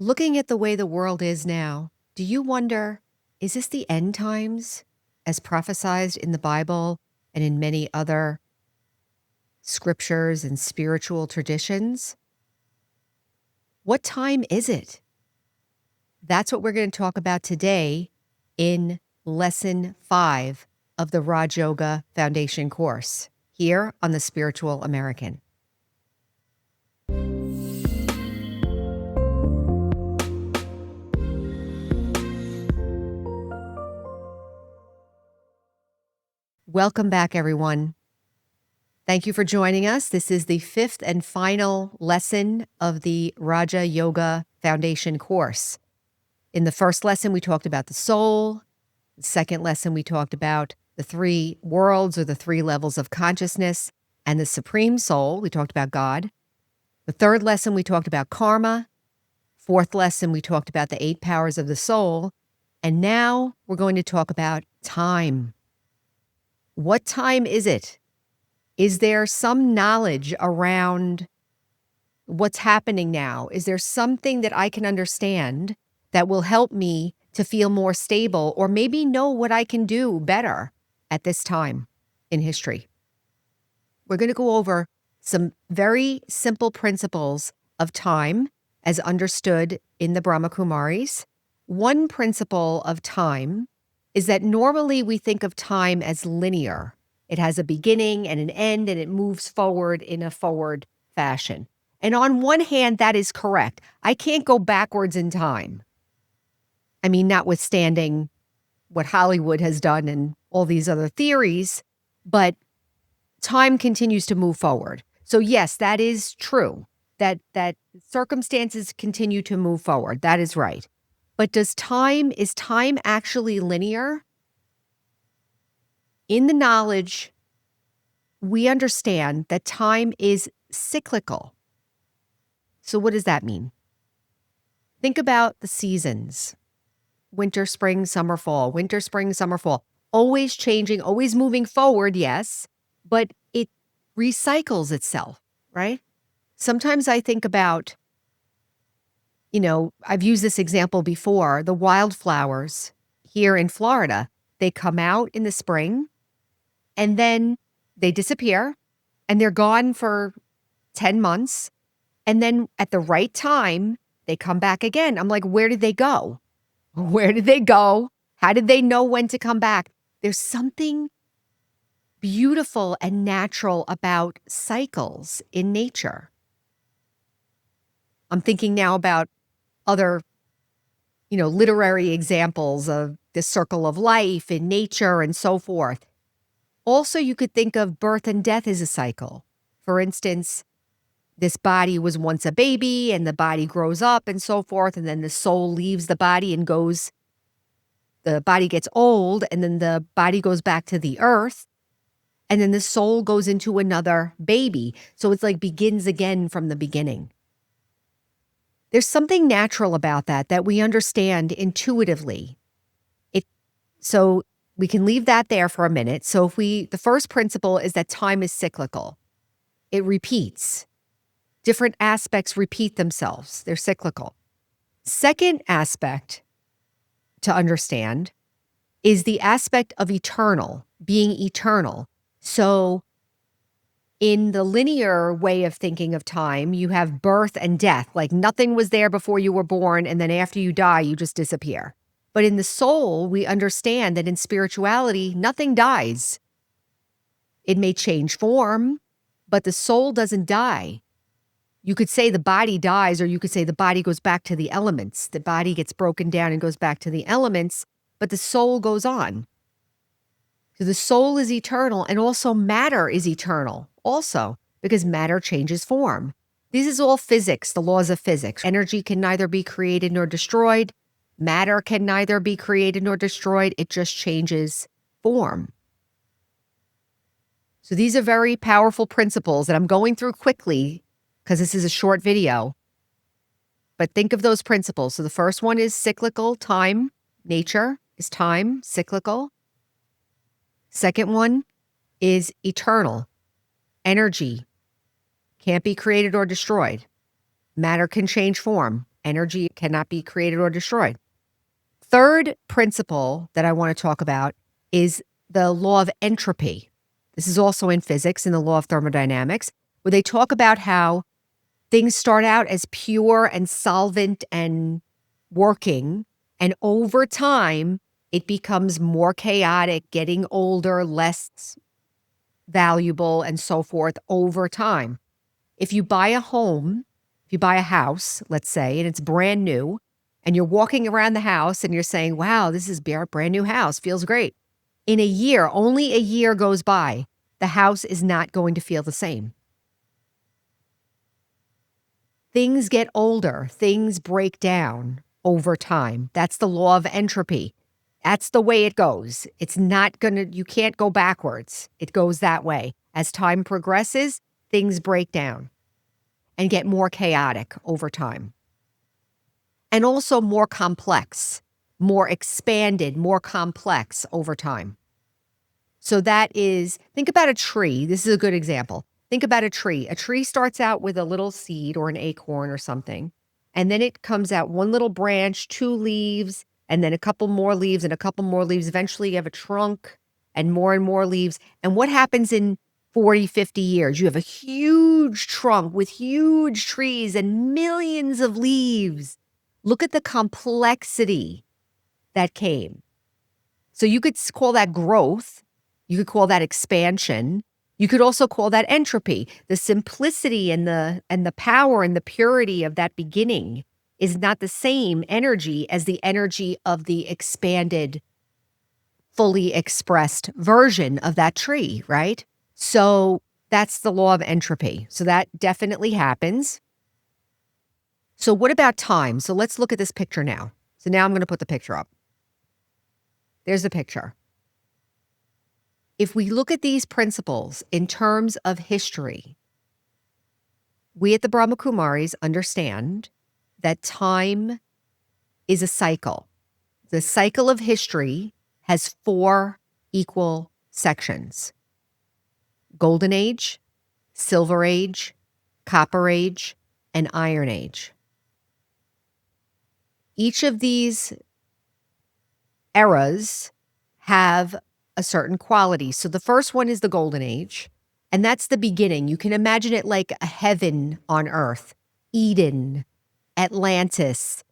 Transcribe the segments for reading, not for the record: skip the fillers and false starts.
Looking at the way the world is now, do you wonder, is this the end times as prophesied in the Bible and in many other scriptures and spiritual traditions? What time is it? That's what we're going to talk about today in Lesson 5 of the Raj Yoga Foundation course here on The Spiritual American. Welcome back, everyone. Thank you for joining us. This is the fifth and final lesson of the Raja Yoga Foundation course. In the first lesson, we talked about the soul. The second lesson, we talked about the three worlds or the three levels of consciousness and the supreme soul. We talked about God. The third lesson, we talked about karma. Fourth lesson, we talked about the 8 powers of the soul. And now we're going to talk about time. What time is it? Is there some knowledge around what's happening now? Is there something that I can understand that will help me to feel more stable or maybe know what I can do better at this time in history? We're going to go over some very simple principles of time as understood in the Brahma Kumaris. One principle of time is that normally we think of time as linear. It has a beginning and an end, and it moves forward in a forward fashion. And on one hand, that is correct. I can't go backwards in time. I mean, notwithstanding what Hollywood has done and all these other theories, but time continues to move forward. So yes, that is true, that circumstances continue to move forward. That is right. But is time actually linear? In the knowledge, we understand that time is cyclical. So what does that mean? Think about the seasons. Winter, spring, summer, fall. Winter, spring, summer, fall. Always changing, always moving forward, yes, but it recycles itself, right? Sometimes I think about, I've used this example before, the wildflowers here in Florida. They come out in the spring and then they disappear and they're gone for 10 months. And then at the right time, they come back again. I'm like, where did they go? Where did they go? How did they know when to come back? There's something beautiful and natural about cycles in nature. I'm thinking now about other, literary examples of the circle of life in nature and so forth. Also, you could think of birth and death as a cycle. For instance, this body was once a baby and the body grows up and so forth, and then the soul leaves the body and the body gets old, and then the body goes back to the earth, and then the soul goes into another baby. So it's like begins again from the beginning. There's something natural about that we understand intuitively. So we can leave that there for a minute. So the first principle is that time is cyclical. It repeats. Different aspects repeat themselves. They're cyclical. Second aspect to understand is the aspect of eternal, being eternal. So in the linear way of thinking of time, you have birth and death, like nothing was there before you were born, and then after you die, you just disappear. But in the soul, we understand that in spirituality, nothing dies. It may change form, but the soul doesn't die. You could say the body dies, or you could say the body goes back to the elements. The body gets broken down and goes back to the elements, but the soul goes on. So the soul is eternal, and also matter is eternal also, because matter changes form. This is all physics, the laws of physics. Energy can neither be created nor destroyed. Matter can neither be created nor destroyed. It just changes form. So these are very powerful principles that I'm going through quickly because this is a short video. But think of those principles. So the first one is cyclical time. Nature is time, cyclical. Second one is eternal. Energy can't be created or destroyed. Matter can change form. Energy cannot be created or destroyed. Third principle that I want to talk about is the law of entropy. This is also in physics, in the law of thermodynamics, where they talk about how things start out as pure and solvent and working, and over time, it becomes more chaotic, getting older, less valuable, and so forth over time. If you buy a home, if you buy a house, let's say, and it's brand new, and you're walking around the house and you're saying, wow, this is a brand new house, feels great. In a year, only a year goes by, the house is not going to feel the same. Things get older, things break down over time. That's the law of entropy. That's the way it goes. It's not you can't go backwards. It goes that way. As time progresses, things break down and get more chaotic over time. And also more complex, more expanded, more complex over time. So that is, think about a tree. This is a good example. Think about a tree. A tree starts out with a little seed or an acorn or something, and then it comes out one little branch, 2 leaves, and then a couple more leaves and a couple more leaves. Eventually you have a trunk and more leaves. And what happens in 40, 50 years? You have a huge trunk with huge trees and millions of leaves. Look at the complexity that came. So you could call that growth. You could call that expansion. You could also call that entropy. The simplicity and the power and the purity of that beginning is not the same energy as the energy of the expanded, fully expressed version of that tree, right? So that's the law of entropy. So that definitely happens. So what about time? So let's look at this picture now. So now I'm going to put the picture up. There's the picture. If we look at these principles in terms of history, we at the Brahma Kumaris understand that time is a cycle. The cycle of history has 4 equal sections: Golden Age, Silver Age, Copper Age, and Iron Age. Each of these eras have a certain quality. So the first one is the Golden Age, and that's the beginning. You can imagine it like a heaven on earth, Eden, Atlantis,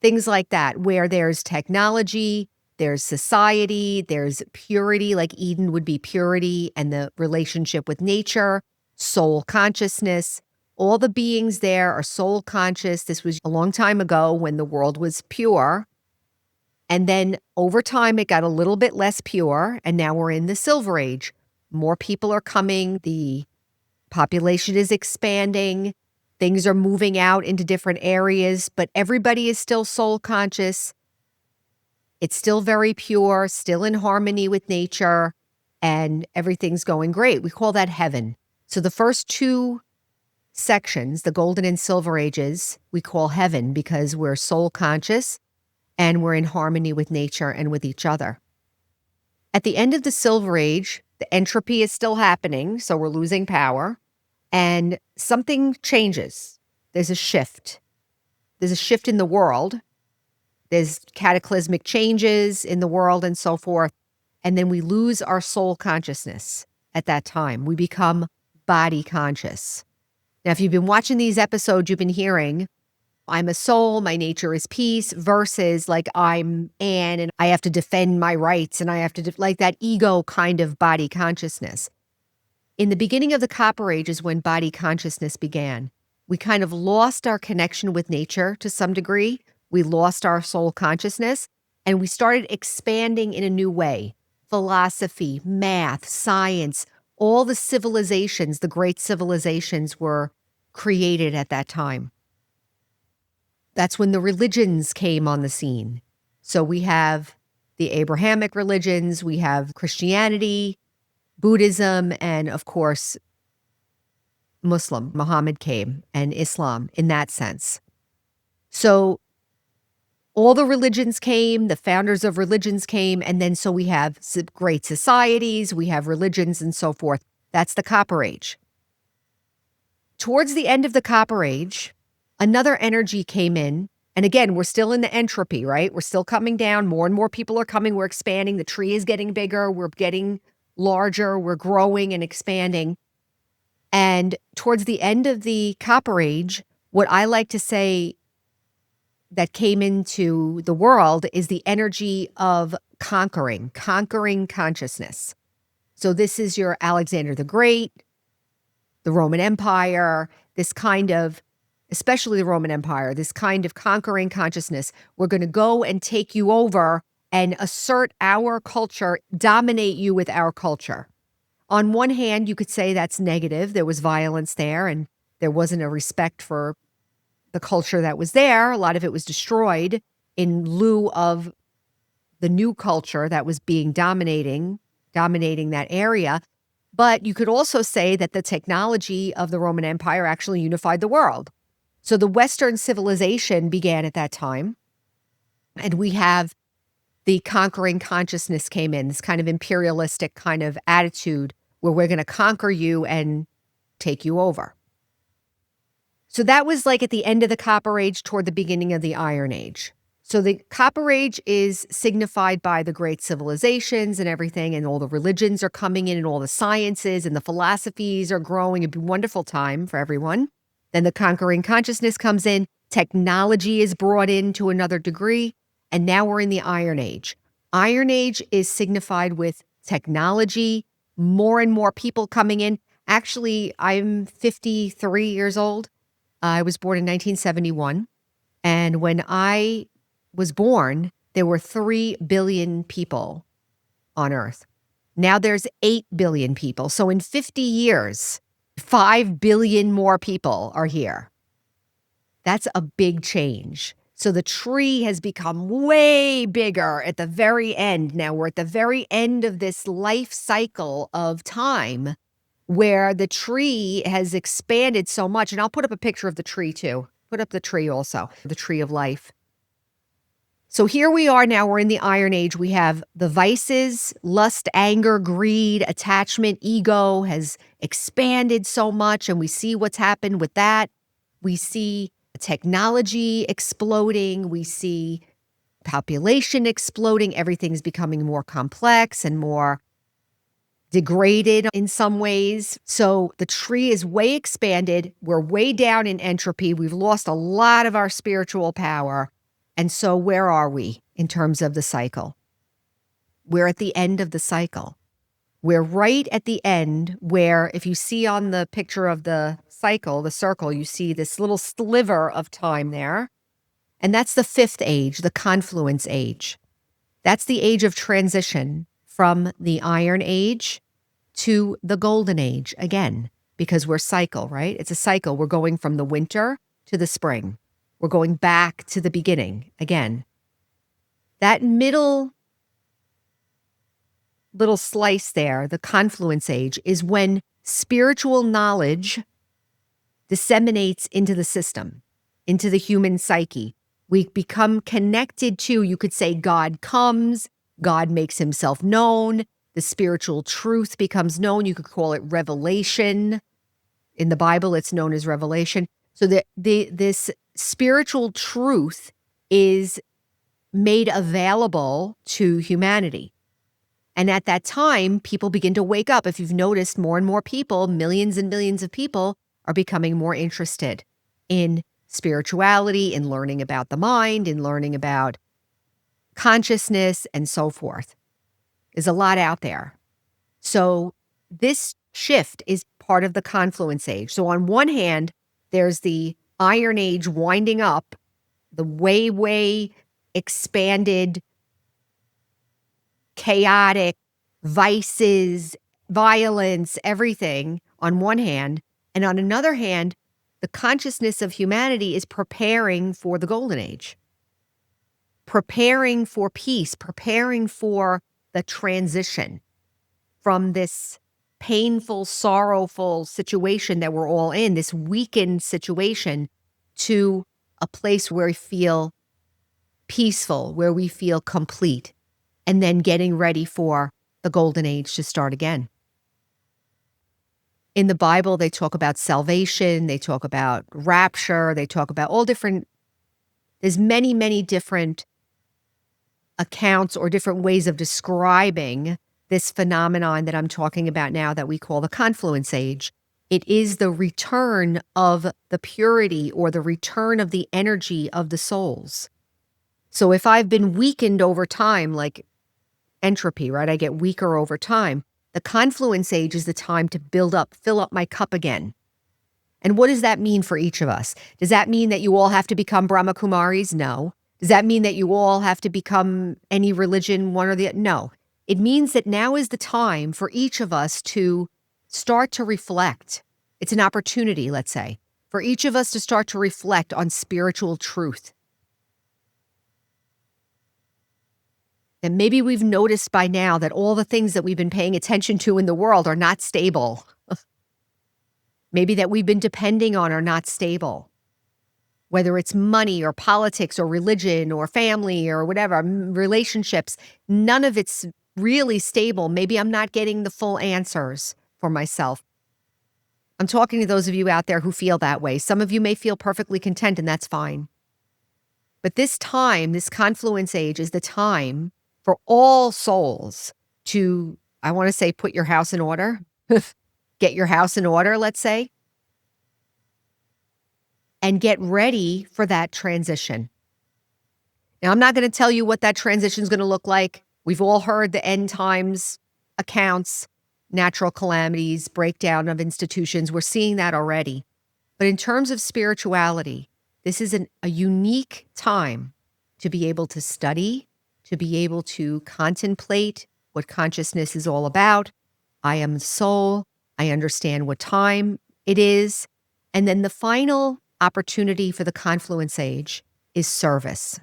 things like that, where there's technology, there's society, there's purity, like Eden would be purity and the relationship with nature, soul consciousness. All the beings there are soul conscious. This was a long time ago when the world was pure. And then over time, it got a little bit less pure, and now we're in the Silver Age. More people are coming. The population is expanding. Things are moving out into different areas, but everybody is still soul conscious. It's still very pure, still in harmony with nature, and everything's going great. We call that heaven. So the first 2 sections, the Golden and Silver Ages, we call heaven because we're soul conscious and we're in harmony with nature and with each other. At the end of the Silver Age, the entropy is still happening, so we're losing power, and something changes. There's a shift. There's a shift in the world. There's cataclysmic changes in the world and so forth, and then we lose our soul consciousness at that time. We become body conscious. Now, if you've been watching these episodes, you've been hearing, I'm a soul, my nature is peace, versus like I'm Anne and I have to defend my rights and I have to, like that ego kind of body consciousness. In the beginning of the Copper Age is when body consciousness began. We kind of lost our connection with nature to some degree. We lost our soul consciousness and we started expanding in a new way. Philosophy, math, science, all the civilizations, the great civilizations were created at that time. That's when the religions came on the scene. So we have the Abrahamic religions, we have Christianity, Buddhism, and of course, Muslim. Muhammad came, and Islam in that sense. So all the religions came, the founders of religions came, and then so we have great societies, we have religions and so forth. That's the Copper Age. Towards the end of the Copper Age, another energy came in And again, we're still in the entropy, right? We're still coming down. More and more people are coming. We're expanding. The tree is getting bigger. We're getting larger. We're growing and expanding. And towards the end of the Copper Age, what I like to say that came into the world is the energy of conquering consciousness. So this is your Alexander the Great, the Roman Empire, this kind of, especially the Roman Empire, this kind of conquering consciousness. We're going to go and take you over and assert our culture, dominate you with our culture. On one hand, you could say that's negative. There was violence there, and there wasn't a respect for the culture that was there. A lot of it was destroyed in lieu of the new culture that was being dominating that area. But you could also say that the technology of the Roman Empire actually unified the world. So the Western civilization began at that time, and we have the conquering consciousness came in, this kind of imperialistic kind of attitude where we're going to conquer you and take you over. So that was like at the end of the Copper Age toward the beginning of the Iron Age. So the Copper Age is signified by the great civilizations and everything, and all the religions are coming in and all the sciences and the philosophies are growing. It'd be a wonderful time for everyone. Then the conquering consciousness comes in. Technology is brought in to another degree. And now we're in the Iron Age. Iron Age is signified with technology, more and more people coming in. Actually, I'm 53 years old. I was born in 1971. And when I was born, there were 3 billion people on Earth. Now there's 8 billion people. So in 50 years, 5 billion more people are here. That's a big change. So the tree has become way bigger at the very end. Now we're at the very end of this life cycle of time where the tree has expanded so much. And I'll put up a picture of the tree too. Put up the tree also, the tree of life. So here we are now, we're in the Iron Age. We have the vices, lust, anger, greed, attachment, ego has expanded so much, and we see what's happened with that. We see technology exploding. We see population exploding. Everything's becoming more complex and more degraded in some ways. So the tree is way expanded. We're way down in entropy. We've lost a lot of our spiritual power. And so where are we in terms of the cycle? We're at the end of the cycle. We're right at the end where, if you see on the picture of the cycle, the circle, you see this little sliver of time there. And that's the 5th age, the confluence age. That's the age of transition from the Iron Age to the Golden Age again, because we're cycle, right? It's a cycle. We're going from the winter to the spring. We're going back to the beginning again. That middle little slice there, the confluence age, is when spiritual knowledge disseminates into the system, into the human psyche. We become connected to, you could say, God comes, God makes himself known, the spiritual truth becomes known. You could call it revelation. In the Bible, it's known as revelation. So this spiritual truth is made available to humanity. And at that time, people begin to wake up. If you've noticed, more and more people, millions and millions of people, are becoming more interested in spirituality, in learning about the mind, in learning about consciousness, and so forth. There's a lot out there. So this shift is part of the confluence age. So on one hand, there's the Iron Age winding up, the way expanded, chaotic, vices, violence, everything on one hand. And on another hand, the consciousness of humanity is preparing for the Golden Age, preparing for peace, preparing for the transition from this painful, sorrowful situation that we're all in, this weakened situation, to a place where we feel peaceful, where we feel complete, and then getting ready for the Golden Age to start again. In the Bible, they talk about salvation, they talk about rapture, they talk about all different There's many, many different accounts or different ways of describing this phenomenon that I'm talking about now that we call the confluence age. It is the return of the purity or the return of the energy of the souls. So if I've been weakened over time, like entropy, right? I get weaker over time. The confluence age is the time to build up, fill up my cup again. And what does that mean for each of us? Does that mean that you all have to become Brahma Kumaris? No. Does that mean that you all have to become any religion, one or the other? No. It means that now is the time for each of us to start to reflect. It's an opportunity, let's say, for each of us to start to reflect on spiritual truth. And maybe we've noticed by now that all the things that we've been paying attention to in the world are not stable. Maybe that we've been depending on are not stable. Whether it's money or politics or religion or family or whatever, relationships, none of it's really stable. Maybe I'm not getting the full answers for myself. I'm talking to those of you out there who feel that way. Some of you may feel perfectly content, and that's fine. But this time, this confluence age is the time for all souls to, I want to say, put your house in order. Get your house in order, let's say, and get ready for that transition. Now, I'm not going to tell you what that transition is going to look like. We've all heard the end times accounts, natural calamities, breakdown of institutions. We're seeing that already. But in terms of spirituality, this is a unique time to be able to study, to be able to contemplate what consciousness is all about. I am the soul. I understand what time it is. And then the final opportunity for the confluence age is service.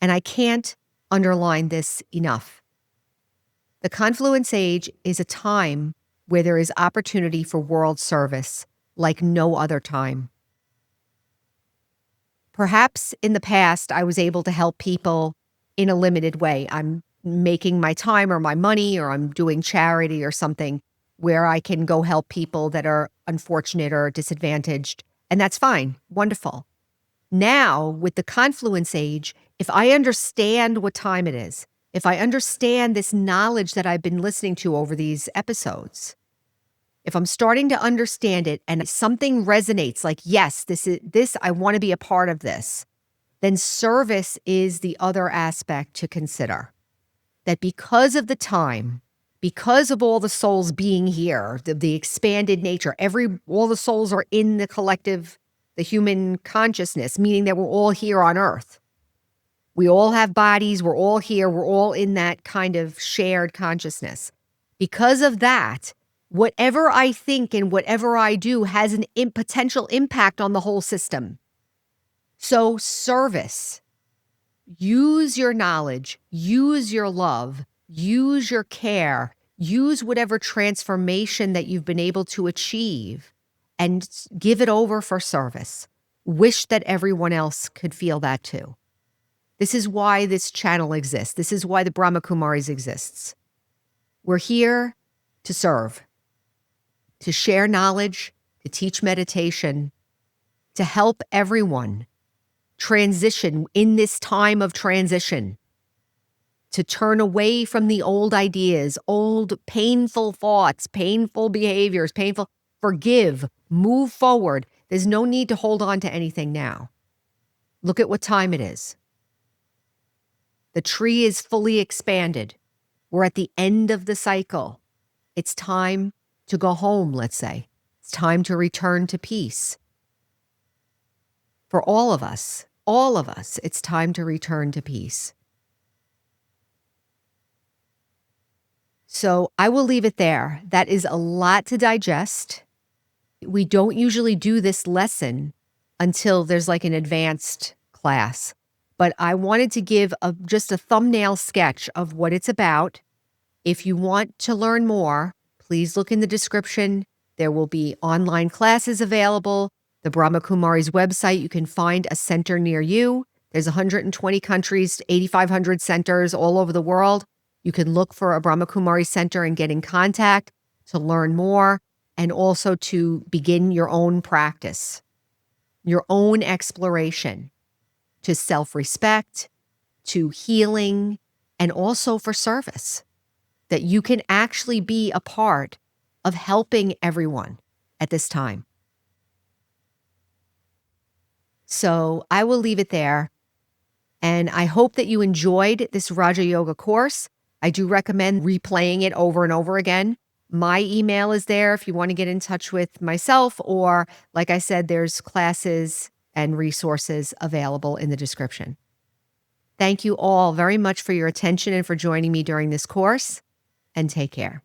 And I can't underline this enough. The confluence age is a time where there is opportunity for world service like no other time. Perhaps in the past, I was able to help people in a limited way. I'm making my time or my money, or I'm doing charity or something where I can go help people that are unfortunate or disadvantaged. And that's fine. Wonderful. Now, with the confluence age, if I understand what time it is, if I understand this knowledge that I've been listening to over these episodes, if I'm starting to understand it and something resonates like, yes, this, I want to be a part of this, then service is the other aspect to consider. That because of the time, because of all the souls being here, the expanded nature, all the souls are in the collective, the human consciousness, meaning that we're all here on earth. We all have bodies, we're all here, we're all in that kind of shared consciousness. Because of that, whatever I think and whatever I do has an potential impact on the whole system. So service, use your knowledge, use your love, use your care, use whatever transformation that you've been able to achieve and give it over for service. Wish that everyone else could feel that too. This is why this channel exists. This is why the Brahma Kumaris exists. We're here to serve, to share knowledge, to teach meditation, to help everyone transition in this time of transition, to turn away from the old ideas, old painful thoughts, painful behaviors, forgive, move forward. There's no need to hold on to anything now. Look at what time it is. The tree is fully expanded. We're at the end of the cycle. It's time to go home, let's say. It's time to return to peace. For all of us, it's time to return to peace. So I will leave it there. That is a lot to digest. We don't usually do this lesson until there's like an advanced class. But I wanted to give just a thumbnail sketch of what it's about. If you want to learn more, please look in the description. There will be online classes available. The Brahma Kumaris website, you can find a center near you. There's 120 countries, 8,500 centers all over the world. You can look for a Brahma Kumari center and get in contact to learn more and also to begin your own practice, your own exploration. to self-respect, to healing, and also for service. That you can actually be a part of helping everyone at this time. So I will leave it there. And I hope that you enjoyed this Raja Yoga course. I do recommend replaying it over and over again. My email is there if you want to get in touch with myself, or like I said, there's classes and resources available in the description. Thank you all very much for your attention and for joining me during this course, and take care.